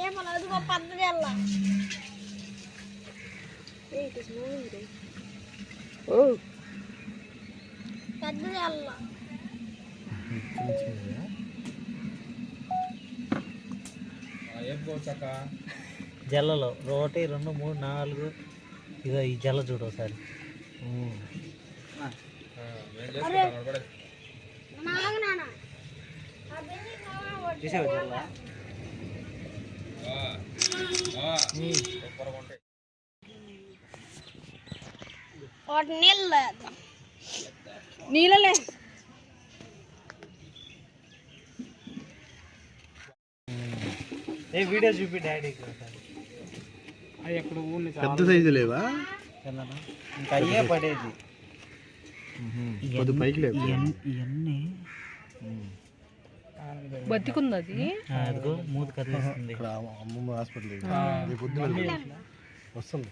ఏమన్నా అదిగో పద్ధతి అలా పెద్దది అల్లా జల్లలో 1 2 3 4 ఇదో ఈ జల్ల చూడు ఒకసారి చూసావు జల్ల నీళ్ళలే వీడియో చూపి డాడీ పెద్ద సైజు లేవా ఇంకా అయ్యే పడేది పైకి లేవు ఇవన్నీ బతికుంది అది అదిగో మూత కదిలిస్తుంది అమ్మమ్మ హాస్పిటల్ పొద్దున వస్తుంది